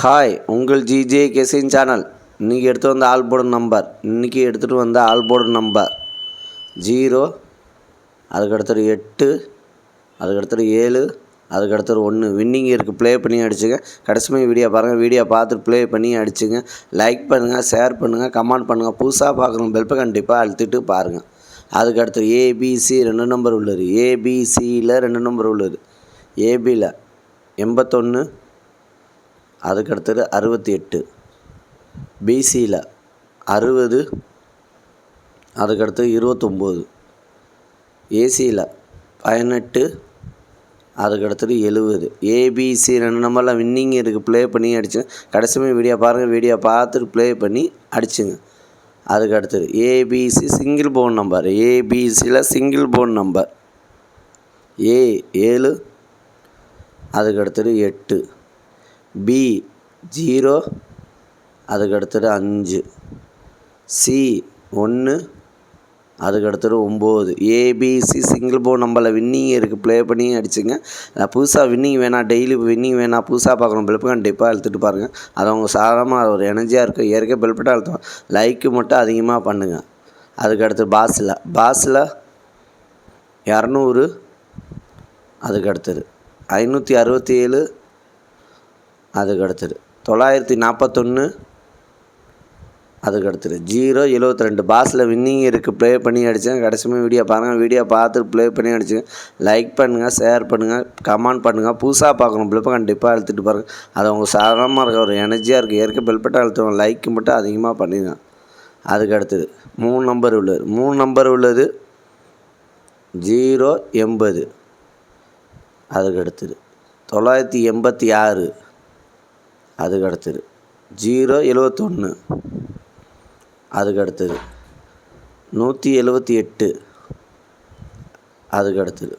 Hi, உங்கள் GJ கெசின் channel. இன்றைக்கி எடுத்து வந்த ஆல் போர்டு நம்பர் எடுத்துகிட்டு வந்த ஆல் போர்டு நம்பர் 0, அதுக்கடுத்தது 8, அதுக்கடுத்தது 7, அதுக்கடுத்தது 1. வின்னிங் இருக்குது. ப்ளே பண்ணி அடிச்சுங்க. கடைசி வீடியோ பாருங்கள். வீடியோ பார்த்துட்டு ப்ளே பண்ணி அடிச்சுங்க. லைக் பண்ணுங்கள், ஷேர் பண்ணுங்கள், கமெண்ட் பண்ணுங்கள். புதுசாக பார்க்குறவங்க பெல்ப்பை கண்டிப்பாக அழுத்திட்டு பாருங்கள். அதுக்கடுத்து ஏபிசி 2 நம்பர் உள்ளது. ஏபிசியில் 2 நம்பர் உள்ளது. ஏபியில் 81, அதுக்கடுத்தது 68, பிசியில் 60, அதுக்கடுத்து 29, ஏசியில் 18, அதுக்கடுத்தது 70. ஏபிசி 2 நம்பரில் வின்னிங் இருக்குது. ப்ளே பண்ணி அடிச்சுங்க. கடைசி வீடியோ பாருங்கள். வீடியோ பார்த்துட்டு ப்ளே பண்ணி அடிச்சுங்க. அதுக்கடுத்தது ஏபிசி சிங்கிள் போன் நம்பர். ஏபிசியில் சிங்கிள் போன் நம்பர் ஏ 7, அதுக்கடுத்தது 8, பி 0, அதுக்கடுத்தது 5, சி 1, அதுக்கடுத்தது 9. ஏபிசி சிங்கிள் போன் நம்பரில் வின்னிங் இருக்குது. ப்ளே பண்ணி அடிச்சுங்க. புதுசாக வின்னிங் வேணாம், டெய்லி வின்னிங் வேணாம், புதுசாக பார்க்கணும் பெல்ப்பு கண்டிப்பாக அழுத்திட்டு பாருங்கள். அது அவங்க சாதாரணமாக ஒரு எனர்ஜியாக இருக்கும். ஏற்கனவே பெல்பட்டாக அழுத்தம். லைக்கு மட்டும் அதிகமாக பண்ணுங்கள். அதுக்கடுத்து பாஸில் 200, அதுக்கடுத்தது 567, அதுக்கடுத்தது 941, அதுக்கடுத்தது 072. பாஸில் வின்னிங் இருக்குது. ப்ளே பண்ணி அடிச்சுங்க. கடைசி வீடியோ பாருங்கள். வீடியோ பார்த்துட்டு ப்ளே பண்ணி அடிச்சுங்க. லைக் பண்ணுங்கள், ஷேர் பண்ணுங்கள், கமெண்ட் பண்ணுங்கள். புதுசாக பார்க்கணும் பெல்ப்பை கண்டிப்பாக அழுத்திட்டு பாருங்கள். அது அவங்க சாதாரணமாக இருக்க ஒரு எனர்ஜியாக இருக்குது. ஏற்கனவே பெல்பட்டாக அழுத்துவோம். லைக்கு மட்டும் அதிகமாக பண்ணிடுங்க. அதுக்கடுத்தது 3 நம்பர் உள்ளது. 3 நம்பர் உள்ளது 080, அதுக்கடுத்தது 986, அதுக்கடுத்தது 071, அதுக்கடுத்தது 178, அதுக்கடுத்தது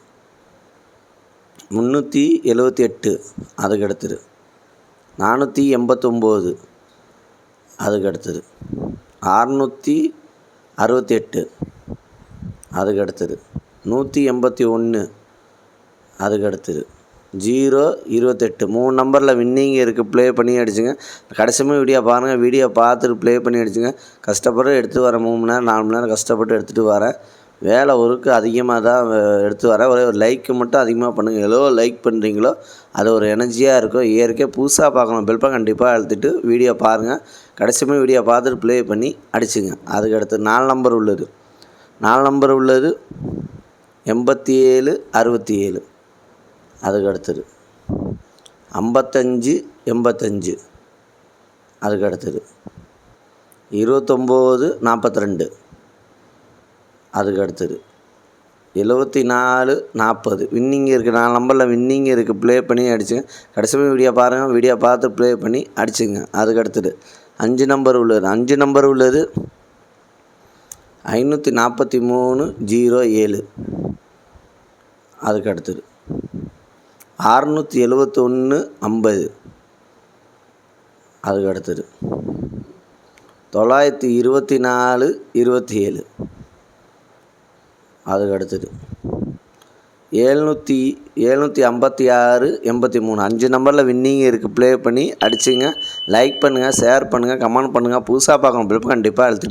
378, அதுக்கடுத்தது 489, அதுக்கடுத்தது 668, அதுக்கடுத்தது 181, அதுக்கடுத்தது 028. 3 நம்பரில் வின்னிங் இருக்குது. ப்ளே பண்ணி அடிச்சுங்க. கடைசி வீடியோ பாருங்கள். வீடியோ பார்த்துட்டு ப்ளே பண்ணி அடிச்சுங்க. கஷ்டப்பட்டு எடுத்து வரேன். 3 மணி நேரம் 4 மணி நேரம் கஷ்டப்பட்டு எடுத்துகிட்டு வரேன். வேலை ஒர்க்கு அதிகமாக தான் எடுத்து வரேன். ஒரே ஒரு லைக்கு மட்டும் அதிகமாக பண்ணுங்கள். எவ்வளோ லைக் பண்ணுறீங்களோ அது ஒரு எனர்ஜியாக இருக்கும். இயற்கையாக புதுசாக பார்க்கணும் பெல்ப்பை கண்டிப்பாக அழுத்திட்டு வீடியோ பாருங்கள். கடைசி வீடியோ பார்த்துட்டு ப்ளே பண்ணி அடிச்சுங்க. அதுக்கடுத்து 4 நம்பர் உள்ளது. 4 நம்பர் உள்ளது 87, 67, அதுக்கடுத்தது 55, 85, அதுக்கடுத்தது 29, 42, அதுக்கடுத்தது 74, 40. வின்னிங் இருக்குது. 4 நம்பரில் வின்னிங் இருக்குது. ப்ளே பண்ணி அடிச்சுங்க. கடைசி வீடியோ பாருங்கள். வீடியோ பார்த்து ப்ளே பண்ணி அடிச்சுங்க. அதுக்கடுத்தது 5 நம்பர் உள்ளது. 5 நம்பர் உள்ளது 543, 07, அதுக்கடுத்தது 671, 50, அதுக்கடுத்தது 924, 27, அதுக்கடுத்தது 756, 83. 5 நம்பரில் வின்னிங் இருக்குது. ப்ளே பண்ணி அடிச்சுங்க. லைக் பண்ணுங்கள், ஷேர் பண்ணுங்கள், கமெண்ட் பண்ணுங்கள். புதுசாக பார்க்கணும் பெல்ப்பை கண்டிப்பாக அழுத்தி